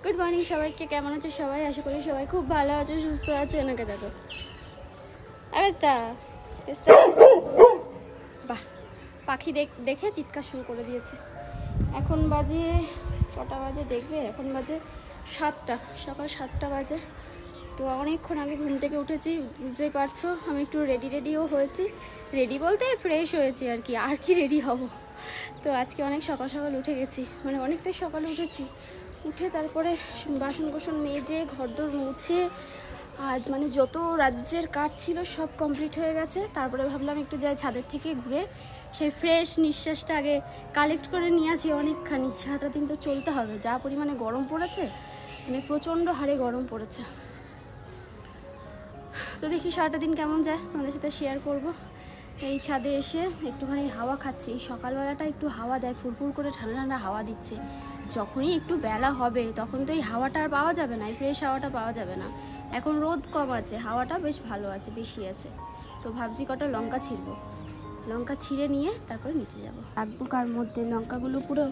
Good morning সবাইকে। কেমন আছে সবাই? আশা করি সবাই খুব ভালো আছে, সুস্থ আছে। এনাকে দেখো, বাহ, পাখি দেখে চিৎকার শুরু করে দিয়েছে। এখন বাজে কটা বাজে দেখবে? এখন বাজে 7টা, সকাল 7টা বাজে। তো অনেকক্ষণ আগে ঘুম থেকে উঠেছি, বুঝতেই পারছো। আমি একটু রেডিও হয়েছি, রেডি বলতে ফ্রেশ হয়েছি আর কি রেডি হব। তো আজকে অনেক সকাল সকাল উঠে গেছি, মানে অনেকটাই সকালে উঠেছি। উঠে তারপরে বাসন কোসন মেজে ঘরদোর মুছে আর মানে যত রাজ্যের কাজ ছিল সব কমপ্লিট হয়ে গেছে। তারপরে ভাবলাম একটু যাই ছাদের থেকে ঘুরে সেই ফ্রেশ নিঃশ্বাসটা আগে কালেক্ট করে নিয়ে আসি অনেকখানি। সারাটা দিন তো চলতে হবে, যা পরিমাণে গরম পড়েছে, মানে প্রচণ্ড হারে গরম পড়েছে। তো দেখি সারাটা দিন কেমন যায়, তোমাদের সাথে শেয়ার করব। এই ছাদে এসে একটুখানি হাওয়া খাচ্ছি। সকালবেলাটা একটু হাওয়া দেয়, ফুরফুর করে ঠান্ডা ঠান্ডা হাওয়া দিচ্ছে। যখনই একটু বেলা হবে তখন তো এই হাওয়াটা আর পাওয়া যাবে না, এই ফ্রেশ হাওয়াটা পাওয়া যাবে না। এখন রোদ কম আছে, হাওয়াটা বেশ ভালো আছে, বেশি আছে। তো ভাবছি কটা লঙ্কা ছিঁড়বো, লঙ্কা ছিঁড়ে নিয়ে তারপরে নিচে যাবো। রাখবো কার মধ্যে? লঙ্কাগুলো পুরো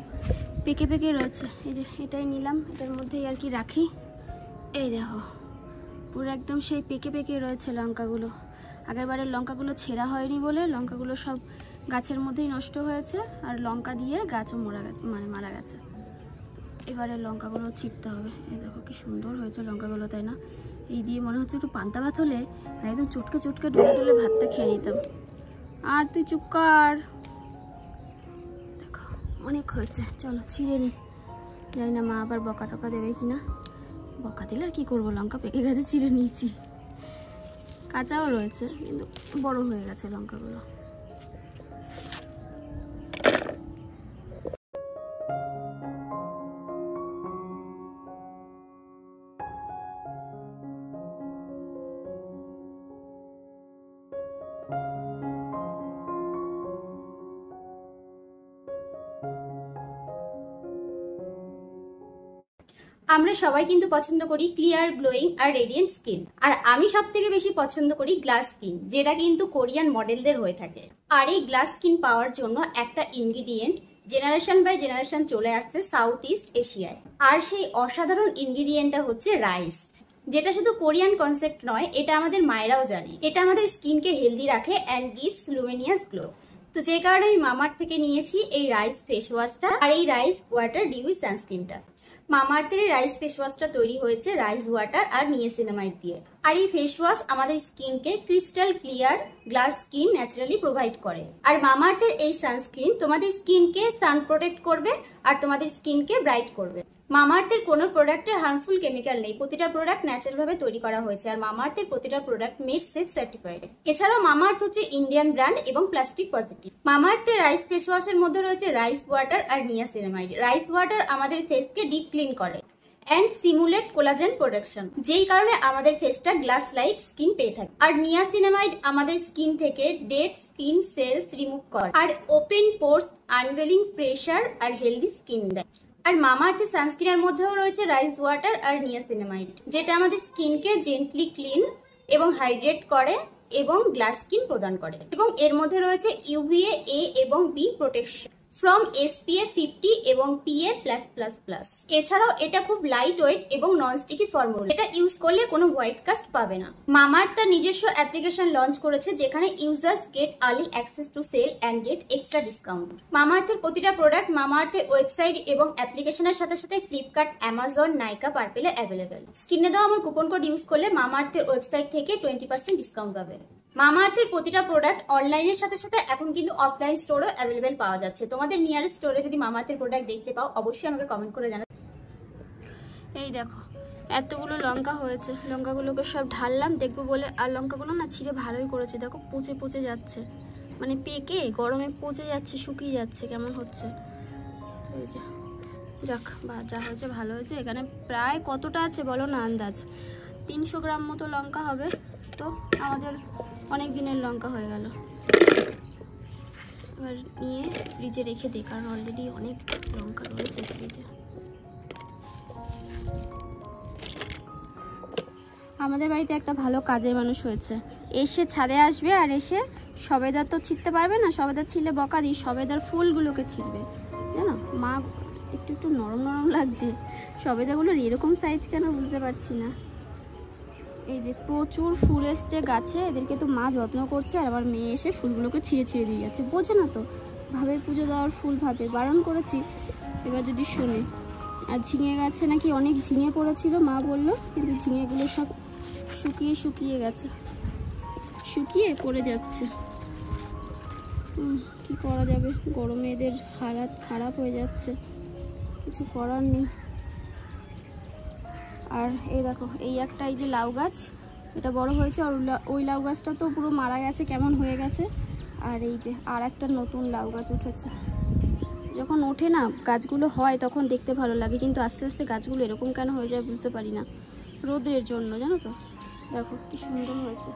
পেকে পেকে রয়েছে। এই যে এটাই নিলাম, এটার মধ্যেই আর কি রাখি। এই দেখো পুরো একদম সেই পেকে পেকে রয়েছে লঙ্কাগুলো। আগেরবারের লঙ্কাগুলো ছেঁড়া হয়নি বলে লঙ্কাগুলো সব গাছের মধ্যেই নষ্ট হয়েছে, আর লঙ্কা দিয়ে গাছও মারা গেছে। এবারে লঙ্কাগুলো ছিঁড়তে হবে। এই দেখো কি সুন্দর হয়েছে লঙ্কাগুলো, তাই না? এই দিয়ে মনে হচ্ছে একটু পান্তা ভাত হলে একদম চটকে চটকে ডলে ডলে ভাতটা খেয়ে নিতাম। আর তুই চুপ কর, দেখো অনেক হয়েছে, চলো ছিঁড়ে নি। জানি না মা আবার বকা টকা দেবে কিনা। বকা দিলে আর কি করবো, লঙ্কা পেকে গেছে, ছিঁড়ে নিয়েছি। কাঁচাও রয়েছে কিন্তু বড় হয়ে গেছে লঙ্কাগুলো। আমরা সবাই কিন্তু পছন্দ করি ক্লিয়ার, গ্লোয়িং আর রেডিয়েন্ট স্কিন। আর আমি সব থেকে বেশি পছন্দ করি গ্লাস স্কিন, যেটা কিন্তু কোরিয়ান মডেলদের হয়ে থাকে। আর এই গ্লাস স্কিন পাওয়ার জন্য একটা ইনগ্রিডিয়েন্ট জেনারেশন বাই জেনারেশন চলে আসছে সাউথ ইস্ট এশিয়ায়। আর সেই অসাধারণ ইনগ্রিডিয়েন্টটা হচ্ছে রাইস, যেটা শুধু কোরিয়ান কনসেপ্ট নয়, এটা আমাদের মায়েরাও জানে। এটা আমাদের স্কিনকে হেলদি রাখে অ্যান্ড গিভস লুমিনিয়াস গ্লো। তো যে কারণে আমি মামাআর্থ থেকে নিয়েছি এই রাইস ফেস ওয়াশটা আর এই রাইস ওয়াটার ডিউই সানস্ক্রিনটা। মামাআর্থের রাইস ফেস ওয়াশটা তৈরি হয়েছে রাইস ওয়াটার আর নিয়াসিনামাইড দিয়ে। আর এই ফেস ওয়াশ আমাদের স্কিনকে crystal clear glass skin naturally provide করে। আর মামাআর্থের এই সানস্ক্রিন তোমাদের স্কিনকে সান প্রোটেক্ট করবে আর তোমাদের স্কিনকে ব্রাইট করবে। মামাআর্থের কোনো প্রোডাক্টের হার্মফুল কেমিক্যাল নেই, প্রতিটা প্রোডাক্ট ন্যাচারাল ভাবে তৈরি করা হয়েছে। আর মামাআর্থের প্রতিটা প্রোডাক্ট মেড সেফ সার্টিফাইড। এছাড়াও মামাআর্থ হচ্ছে ইন্ডিয়ান ব্র্যান্ড এবং প্লাস্টিক পজিটিভ। মামাআর্থের রাইস ফেস ওয়াশের মধ্যে রয়েছে রাইস ওয়াটার আর নিয়াসিনামাইড। রাইস ওয়াটার আমাদের ফেসকে ডিপ ক্লিন করে অ্যান্ড সিমুলেট কোলাজেন প্রোডাকশন, যেই কারণে আমাদের ফেসটা গ্লাস লাইক স্কিন পেয়ে থাকে। আর নিয়াসিনামাইড আমাদের স্কিন থেকে ডেড স্কিন সেলস রিমুভ করে আর ওপেন পোর্স, আনভেলিং প্রেশার আর হেলদি স্কিন দেয়। আর মামাআর্থের সানস্ক্রিনের মধ্যেও রয়েছে রাইস ওয়াটার আর নিয়াসিনামাইড, যেটা আমাদের স্কিনকে জেন্টলি ক্লিন এবং হাইড্রেট করে এবং গ্লাস স্কিন প্রদান করে। এবং এর মধ্যে রয়েছে UVA A এবং B প্রোটেকশন ফ্রম SPF 50 এবং PA+++। এছাড়াও এটা খুব লাইট ওয়েট এবং নন স্টিকি ফর্মুলা, এটা ইউজ করলে কোনো হোয়াইট কাস্ট পাবে না। মামাআর্থ তার নিজস্ব অ্যাপ্লিকেশন লঞ্চ করেছে, যেখানে users get early access to sale and get extra discount. মামাআর্থের প্রতিটা প্রোডাক্ট মামাআর্থের ওয়েবসাইট এবং অ্যাপ্লিকেশনের সাথে সাথে Flipkart, Amazon, Nykaa, Purplle available. স্ক্রিনে দেওয়া আমার কুপন কোড ইউজ করলে মামাআর্থের ওয়েবসাইট থেকে 20% ডিসকাউন্ট পাবে। মামাআর্থের প্রতিটা প্রোডাক্ট অনলাইনের সাথে সাথে এখন কিন্তু অফলাইন স্টোরও অ্যাভেলেবেল পাওয়া যাচ্ছে। তোমাদের নিয়ারেস্ট স্টোরে যদি মামাআর্থের প্রোডাক্ট দেখতে পাও, অবশ্যই আমাকে কমেন্ট করে জানাও। এই দেখো এতগুলো লঙ্কা হয়েছে, লঙ্কাগুলোকে সব ঢাললাম দেখবো বলে। আর লঙ্কাগুলো না ছিঁড়ে ভালোই করেছে, দেখো পচে পচে যাচ্ছে, মানে পেকে গরমে পচে যাচ্ছে, শুকিয়ে যাচ্ছে, কেমন হচ্ছে। তো এই যে যাক, বা যা হয়েছে ভালো হয়েছে। এখানে প্রায় কতটা আছে বলো না, আন্দাজ 300 গ্রাম মতো লঙ্কা হবে। তো আমাদের অনেক দিনের লঙ্কা হয়ে গেল। এবার নিয়ে ফ্রিজে রেখে দিই, কারণ অলরেডি অনেক লঙ্কা রয়েছে ফ্রিজে। আমাদের বাড়িতে একটা ভালো কাজের মানুষ হয়েছে, এসে ছাদে আসবে আর এসে সবেদা তো ছিঁড়তে পারবে না, সবেদা ছিঁড়লে বকা দিই, সবেদার ফুলগুলোকে ছিঁড়বে। জানো মা একটু একটু নরম নরম লাগছে, সবেদাগুলোর এরকম সাইজ কেন বুঝতে পারছি না। এই যে প্রচুর ফুল এসছে গাছে, এদেরকে তো মা যত্ন করছে, আর আবার মেয়ে এসে ফুলগুলোকে ছিঁড়ে ছিঁড়ে দিয়ে যাচ্ছে। বোঝে না তো, ভাবে পুজো দেওয়ার ফুল ভাবে, বারণ করেছি, এবার যদি শুনে। আর ঝিঙে গাছে নাকি অনেক ঝিঙে পড়েছিল মা বললো, কিন্তু ঝিঙেগুলো সব শুকিয়ে শুকিয়ে গেছে, শুকিয়ে পড়ে যাচ্ছে। কি করা যাবে, গরমে এদের হালাত খারাপ হয়ে যাচ্ছে, কিছু করার নেই। আর এই দেখো এই একটা, এই যে লাউ গাছ, এটা বড় হয়েছে, আর ওই লাউ গাছটা তো পুরো মারা গেছে, কেমন হয়ে গেছে। আর এই যে আর একটা নতুন লাউ গাছ উঠেছে। যখন ওঠে না গাছগুলো হয় তখন দেখতে ভালো লাগে, কিন্তু আস্তে আস্তে গাছগুলো এরকম কেন হয়ে যায় বুঝতে পারি না, রোদের জন্য, জানো তো। দেখো কি সুন্দর হয়েছে।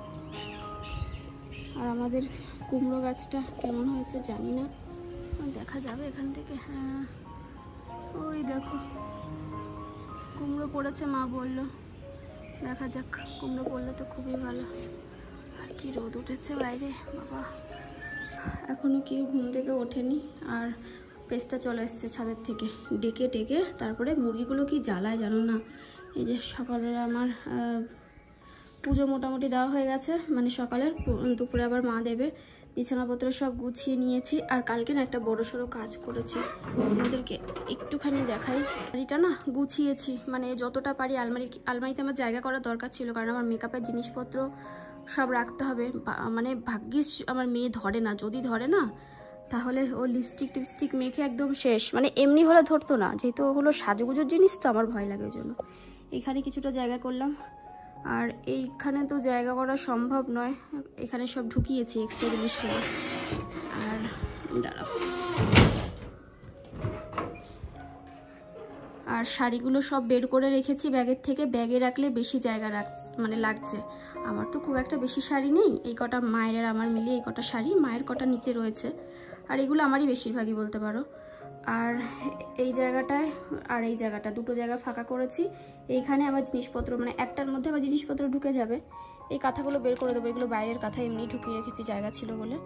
আর আমাদের কুমড়ো গাছটা কেমন হয়েছে জানি না, দেখা যাবে এখান থেকে। হ্যাঁ ওই দেখো কুমড়ো পড়েছে, মা বললো, দেখা যাক, কুমড়ো পড়লে তো খুবই ভালো। আর কি রোদ উঠেছে বাইরে বাবা, এখনও কেউ ঘুম থেকে ওঠেনি। আর পেস্তা চলে এসছে ছাদের থেকে ডেকে ডেকে, তারপরে মুরগিগুলো কি জ্বালায় জানো না। এই যে সকালে আমার পুজো মোটামুটি দেওয়া হয়ে গেছে, মানে সকালের, দুপুরে আবার মা দেবে। বিছানাপত্র সব গুছিয়ে নিয়েছি, আর কালকে না একটা বড়সড় কাজ করেছি, আমাদেরকে একটুখানি দেখাই। বাড়িটা না গুছিয়েছি, মানে যতটা পারি। আলমারিতে আমার জায়গা করার দরকার ছিল, কারণ আমার মেকআপের জিনিসপত্র সব রাখতে হবে। মানে ভাগ্যিস আমার মেয়ে ধরে না, যদি ধরে না তাহলে ও লিপস্টিক মেখে একদম শেষ। মানে এমনি হলে ধরতো না, যেহেতু ওগুলো সাজুগুজোর জিনিস তো আমার ভয় লাগে, ওই জন্য এখানে কিছুটা জায়গা করলাম। আর এইখানে তো জায়গা করা সম্ভব নয়, এখানে সব ঢুকিয়েছি এক্সট্রা জিনিসগুলো। আর দাঁড়াও, আর শাড়িগুলো সব বের করে রেখেছি ব্যাগের থেকে, ব্যাগে রাখলে বেশি জায়গা লাগছে। আমার তো খুব একটা বেশি শাড়ি নেই, এই কটা মায়ের আর আমার মিলিয়ে এই কটা শাড়ি, মায়ের কটা নিচে রয়েছে, আর এগুলো আমারই বেশিরভাগই বলতে পারো। আর এই জায়গাটায় আর এই জায়গাটা, দুটো জায়গা ফাঁকা করেছি। এইখানে আমার জিনিসপত্র, মানে একটার মধ্যে আমার জিনিসপত্র ঢুকে যাবে। এই কাঁথাগুলো বের করে দেবো, এগুলো বাইরের কাঁথা, এমনি ঢুকিয়ে রেখেছি জায়গা ছিল বলে।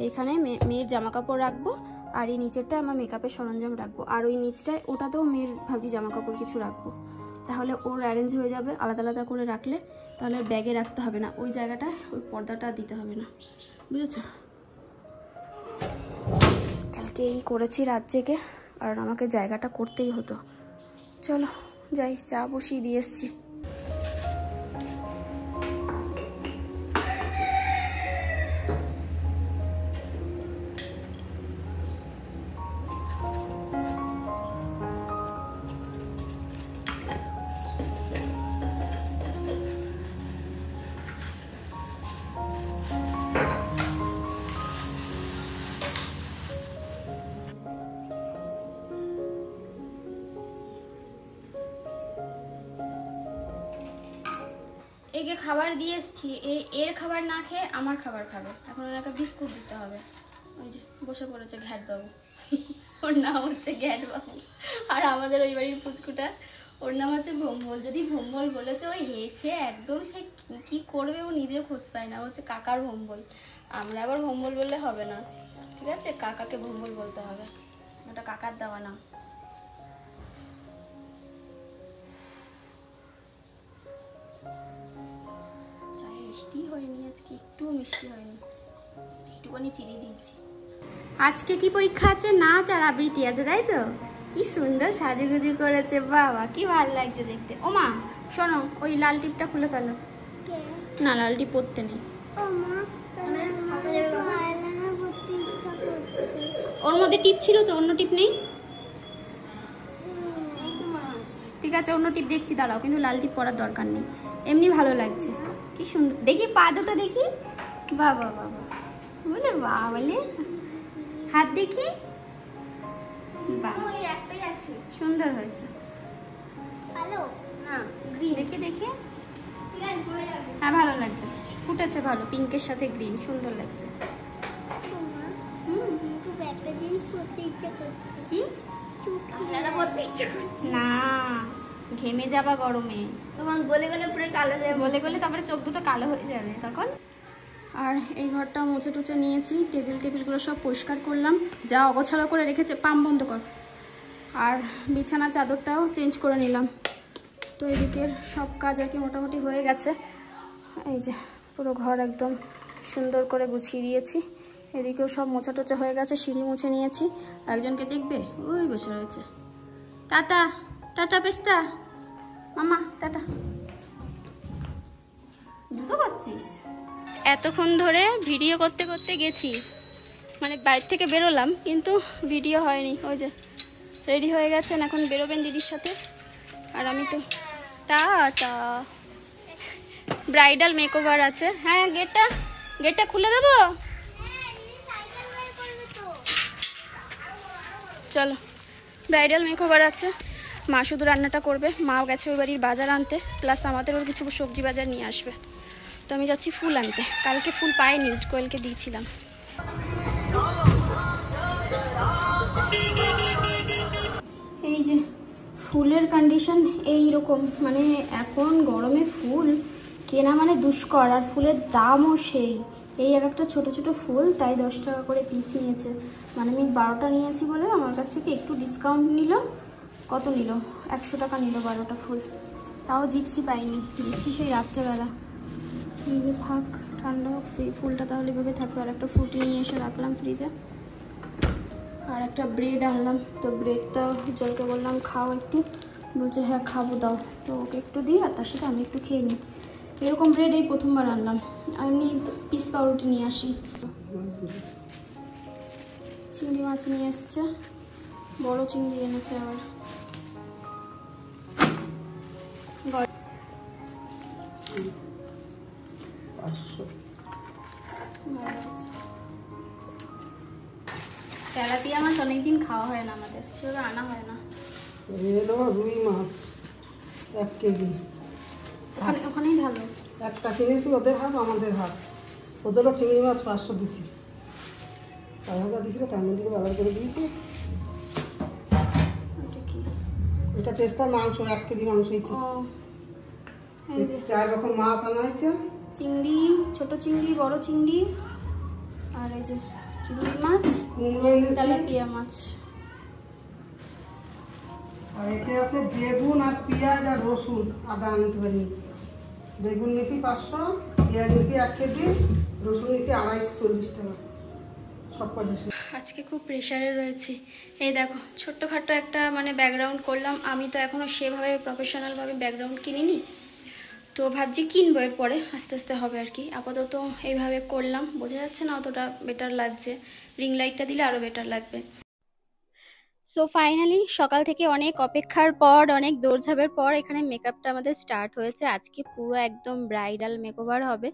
এইখানে মেয়ের জামা কাপড় রাখবো, আর এই নিচেরটায় আমার মেকআপের সরঞ্জাম রাখবো, আর ওই নিচটায় ওটাতেও মেয়ের ভাবছি জামা কাপড় কিছু রাখবো, তাহলে ওর অ্যারেঞ্জ হয়ে যাবে। আলাদা আলাদা করে রাখলে তাহলে ব্যাগে রাখতে হবে না, ওই জায়গাটায় ওই পর্দাটা দিতে হবে না, বুঝেছো। কালকে এই করেছি রাত জেগে, আর আমাকে জায়গাটা করতেই হতো। চলো যাই, চা বসিয়ে দিয়ে এসছি। একে খাবার দিয়ে এসছি, এর খাবার না খেয়ে আমার খাবার খাবে। এখন ওনাকে বিস্কুট দিতে হবে। ওই যে বসে পড়েছে ঘ্যাট বাবু, ওর নাম হচ্ছে ঘ্যাট বাবু। আর আমাদের ওই বাড়ির পুচকুটা, ওর নাম হচ্ছে ভোম্বল। যদি ভোম্বল বলেছে ওই হেসে একদম, সে কি করবে ও নিজে খোঁজ পায় না, হচ্ছে কাকার ভোম্বল। আমরা আবার ভোম্বল বললে হবে না, ঠিক আছে, কাকাকে ভোম্বল বলতে হবে, ওটা কাকার দেওয়া না। মিষ্টি হয়নি আজকে, একটু মিষ্টি হয়নি, একটুখানি চিনি দিয়েছি। আজকে কি পরীক্ষা আছে? নাচ আর আবৃত্তি আছে, তাই তো? কি সুন্দর সাজুগুজু করেছে, বাবা কি ভালো লাগছে দেখতে। ও মা শোনো, ওই লাল টিপটা খুলে ফেলো না, লাল টিপ পরতে নেই। ওর মধ্যে টিপ ছিল তো, অন্য টিপ নেই? ঠিক আছে, অন্য টিপ দেখছি, দাঁড়াও, কিন্তু লাল টিপ পরার দরকার নেই, এমনি ভালো লাগছে। কি সুন্দর, দেখি পা দুটো দেখি, বাবা বাবা বলে, বা বলে হাত দেখি, সুন্দর হয়েছে, দেখি দেখি, হ্যাঁ ভালো লাগছে, ফুটেছে ভালো, পিঙ্কের সাথে গ্রিন, সুন্দর লাগছে। কি না, ঘেমে যাবা গরমে, তোমার গলে গলে পুরো কালো হয়ে, গলে গলে তারপরে চোখ দুটো কালো হয়ে যাবে তখন। আর এই ঘরটা মুছে টুছে নিয়েছি, টেবিলগুলো সব পরিষ্কার করলাম, যা অগোছালো করে রেখেছে। পাম্প বন্ধ কর, আর বিছানা চাদরটাও চেঞ্জ করে নিলাম। তো এদিকের সব কাজ আর কি মোটামুটি হয়ে গেছে। এই যে পুরো ঘর একদম সুন্দর করে গুছিয়ে দিয়েছি। এদিকেও সব মোছা টোচা হয়ে গেছে, সিঁড়ি মুছে নিয়েছি। একজনকে দেখবে, ওই বসে রয়েছে। টাটা টাটা পেস্তা, মামা টাটা। জুতো পাচ্ছিস? এতক্ষণ ধরে ভিডিও করতে করতে গেছি, মানে বাড়ির থেকে বেরোলাম কিন্তু ভিডিও হয়নি। ওই যে রেডি হয়ে গেছেন, এখন বেরোবেন দিদির সাথে। আর আমি তো টাটা। ব্রাইডাল মেকওভার আছে। হ্যাঁ, গেটটা খুলে দেবো? চলো, ব্রাইডাল মেকওভার আছে। মা শুধু রান্নাটা করবে, মাও গেছে ওই বাড়ির বাজার আনতে, প্লাস আমাদেরও কিছু সবজি বাজার নিয়ে আসবে। তো আমি যাচ্ছি ফুল আনতে। কালকে ফুল পাইনি, কোয়েলকে দিয়েছিলাম। এই যে ফুলের কন্ডিশন এই রকম, মানে এখন গরমে ফুল কেনা মানে দুষ্কর, আর ফুলের দামও সেই। এই একটা ছোট ছোট ফুল, তাই 10 টাকা করে পিস নিয়েছে। মানে আমি 12টা নিয়েছি বলে আমার কাছ থেকে একটু ডিসকাউন্ট নিল। কত নিল? 100 টাকা নিল 12টা ফুল। তাও জিপসি পাইনি, জিপসি সেই রাত্রেবেলা। এই যে থাক, ঠান্ডা হোক, ফুলটা তাহলে এভাবে থাকবে। আর একটা ফ্রুটি নিয়ে এসে রাখলাম ফ্রিজে। আর একটা ব্রেড আনলাম, তো ব্রেডটা জলকে বললাম খাও একটু, বলছে হ্যাঁ খাবো দাও। তো ওকে একটু দিই আর তার সাথে আমি একটু খেয়ে নিই। এরকম ব্রেড এই প্রথমবার আনলাম। এমনি পিস পাউরুটি নিয়ে আসি। চিংড়ি মাছ নিয়ে এসছে, বড় চিংড়ি এনেছে আবার। তেলাপিয়া মাছ অনেকদিন খাওয়া হয় না আমাদের, সেভাবে আনা হয় না। রুই মাছ 1 কেজি, ওখানেই ভালো। একটা কিনেছি, ওদের হাফ আমাদের হাফ। ওদেরও চিংড়ি মাছ 500 দিছি, 1000 দিয়েছিল, তার মধ্যে বাজার করে দিয়েছি। এটা পেস্তার মাংস, 1 কেজি মাংস হয়েছে। 4 রকম মাছ আনা হয়েছে। চিংড়ি, ছোট চিংড়ি, বড় চিংড়ি, আর এই যে রুই মাছ, তেলাপিয়া মাছ। আর এতে আছে বেগুন আর পেঁয়াজ আর রসুন, আদা আনতে পারিনি। বেগুন নিয়েছি 500, পেঁয়াজ নিয়েছি 1 কেজি, রসুন নিয়েছি 240 টাকা, সব পয়সা শেষ। আজকে খুব প্রেশারে রয়েছি। এই দেখো ছোট্টখাট্টো একটা মানে ব্যাকগ্রাউন্ড করলাম। আমি তো এখনও সেভাবে প্রফেশনালভাবে ব্যাকগ্রাউন্ড কিনিনি, তো ভাবছি কিনবো এরপরে, আস্তে আস্তে হবে আর কি। আপাতত এইভাবে করলাম, বোঝা যাচ্ছে না অতটা বেটার লাগছে। রিং লাইটটা দিলে আরও বেটার লাগবে। সো ফাইনালি সকাল থেকে অনেক অপেক্ষার পর, অনেক দৌড়ঝাঁপের পর এখানে মেকআপটা আমাদের স্টার্ট হয়েছে। আজকে পুরো একদম ব্রাইডাল মেকওভার হবে।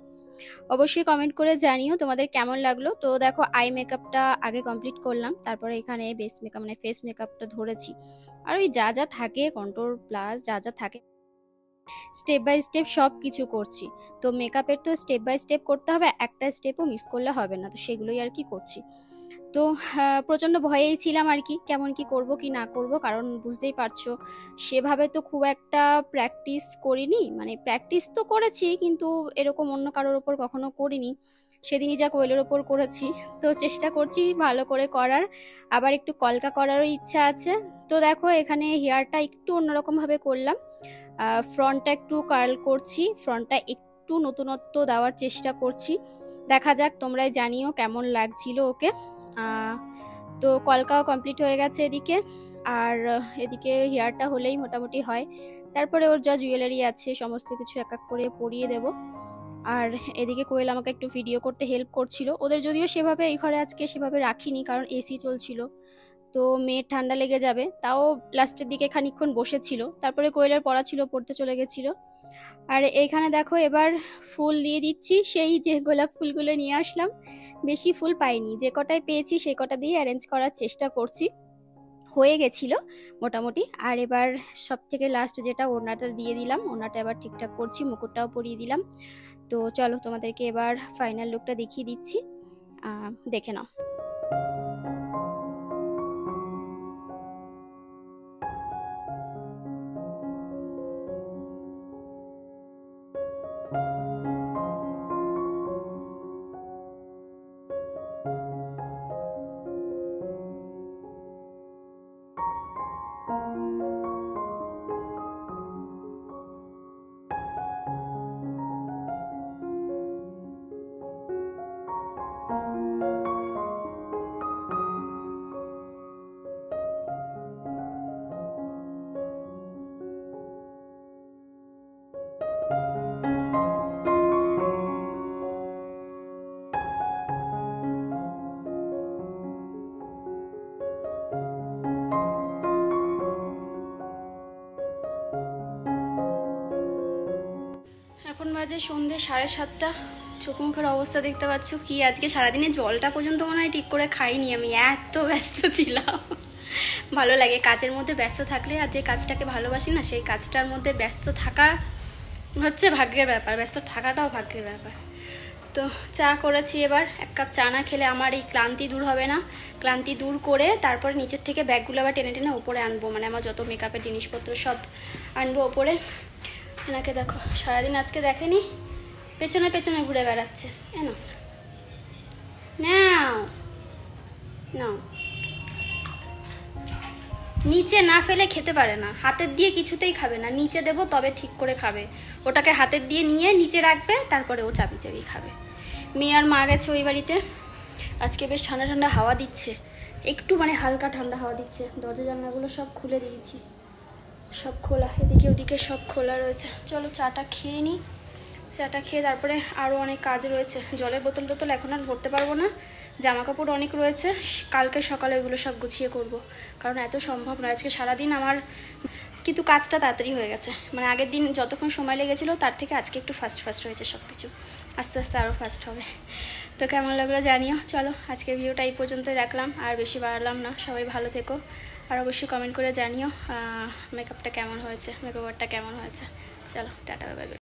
অবশ্যই কমেন্ট করে জানিও তোমাদের কেমন লাগলো। তো দেখো আই মেকআপটা আগে কমপ্লিট করলাম, তারপরে এখানে বেস মেকআপ মানে ফেস মেকআপটা ধরেছি। আর ওই যা যা থাকে কন্ট্রোল প্লাস যা যা থাকে স্টেপ বাই স্টেপ সব কিছু করছি। তো মেকআপের তো স্টেপ বাই স্টেপ করতে হবে, একটা স্টেপও মিস করলে হবে না, তো সেগুলোই আর কি করছি। তো প্রচণ্ড ভয়েই ছিলাম আর কি, কেমন কি করব কি না করব, কারণ বুঝতেই পারছো সেভাবে তো খুব একটা প্র্যাকটিস করিনি। মানে প্র্যাকটিস তো করেছি কিন্তু এরকম অন্য কারোর ওপর কখনো করিনি। সেদিনই যা কোয়েলের ওপর করেছি, তো চেষ্টা করছি ভালো করে করার। আবার একটু কলকা করারও ইচ্ছা আছে। তো দেখো এখানে হেয়ারটা একটু অন্যরকমভাবে করলাম। ফ্রন্টটা একটু কার্ল করছি, ফ্রন্টটা একটু নতুনত্ব দেওয়ার চেষ্টা করছি। দেখা যাক, তোমরাই জানিও কেমন লাগছিল ওকে। তো কলকাও কমপ্লিট হয়ে গেছে এদিকে, আর এদিকে হেয়ারটা হলেই মোটামুটি হয়। তারপরে ওর যা জুয়েলারি আছে সমস্ত কিছু এক এক করে পরিয়ে দেব। আর এদিকে কোয়েল আমাকে একটু ভিডিও করতে হেল্প করছিল। ওদের যদিও সেভাবে এই ঘরে আজকে সেভাবে রাখিনি, কারণ এসি চলছিল, তো মেয়ের ঠান্ডা লেগে যাবে। তাও লাস্টের দিকে খানিকক্ষণ বসেছিল, তারপরে কোয়েলের পড়া ছিল, পড়তে চলে গেছিল। আর এইখানে দেখো এবার ফুল দিয়ে দিচ্ছি, সেই যে গোলাপ ফুলগুলো নিয়ে আসলাম। বেশি ফুল পাইনি, যে কটায় পেয়েছি সে কটা দিয়ে অ্যারেঞ্জ করার চেষ্টা করছি। হয়ে গেছিল মোটামুটি। আর এবার সব থেকে লাস্ট যেটা, ওড়নাটা দিয়ে দিলাম। ওড়নাটা এবার ঠিকঠাক করছি, মুকুটটাও পরিয়ে দিলাম। তো চলো তোমাদেরকে এবার ফাইনাল লুকটা দেখিয়ে দিচ্ছি, দেখে নাও। এখন বাজে সন্ধ্যে 7:30। চোখ মুখের অবস্থা দেখতে পাচ্ছ কি, আজকে সারাদিনে জলটা পর্যন্ত মনে হয় ঠিক করে খাইনি, আমি এত ব্যস্ত ছিলাম। ভালো লাগে কাজের মধ্যে ব্যস্ত থাকলে, আর যে কাজটাকে ভালোবাসি না সেই কাজটার মধ্যে ব্যস্ত থাকা হচ্ছে ভাগ্যের ব্যাপার, ব্যস্ত থাকাটাও ভাগ্যের ব্যাপার। তো চা করেছি, এবার 1 কাপ চা না খেলে আমার এই ক্লান্তি দূর হবে না। ক্লান্তি দূর করে তারপরে নিচের থেকে ব্যাগগুলো আবার টেনে টেনে ওপরে আনবো, মানে আমার যত মেকআপের জিনিসপত্র সব আনবো ওপরে। এনাকে দেখো সারাদিন আজকে দেখেনি, পেছনে পেছনে ঘুরে বেড়াচ্ছে। নাও নাও নাও, নিচে না ফেলে খেতে পারে না, হাতের দিয়ে কিছুতেই খাবে না, নিচে দেবো তবে ঠিক করে খাবে। ওটাকে হাতের দিয়ে নিয়ে নিচে রাখবে, তারপরে ও চাবি চাবি খাবে। মেয়ে আর মা গেছে ওই বাড়িতে। আজকে বেশ ঠান্ডা ঠান্ডা হাওয়া দিচ্ছে, একটু মানে হালকা ঠান্ডা হাওয়া দিচ্ছে। দরজা জানলাগুলো সব খুলে দিয়েছি, সব খোলা, এদিকে ওদিকে সব খোলা রয়েছে। চলো চাটা খেয়ে নিই, চাটা খেয়ে তারপরে আরও অনেক কাজ রয়েছে। জলের বোতল টোতল এখন আর ভরতে পারবো না, জামা কাপড় অনেক রয়েছে, কালকে সকালে এগুলো সব গুছিয়ে করব, কারণ এত সম্ভব নয়। আজকে সারাদিন আমার কিন্তু কাজটা তাড়াতাড়ি হয়ে গেছে, মানে আগের দিন যতক্ষণ সময় লেগেছিলো তার থেকে আজকে একটু ফাস্ট হয়েছে সব কিছু, আস্তে আস্তে আরও ফাস্ট হবে। তো কেমন লাগলো জানিও। চলো আজকে ভিডিওটা এই পর্যন্তই রাখলাম, আর বেশি বাড়ালাম না। সবাই ভালো থেকো, আর অবশ্যই কমেন্ট করে জানিও মেকআপটা কেমন হয়েছে, মেকওভারটা কেমন হয়েছে। চলো টাটা, বাই বাই।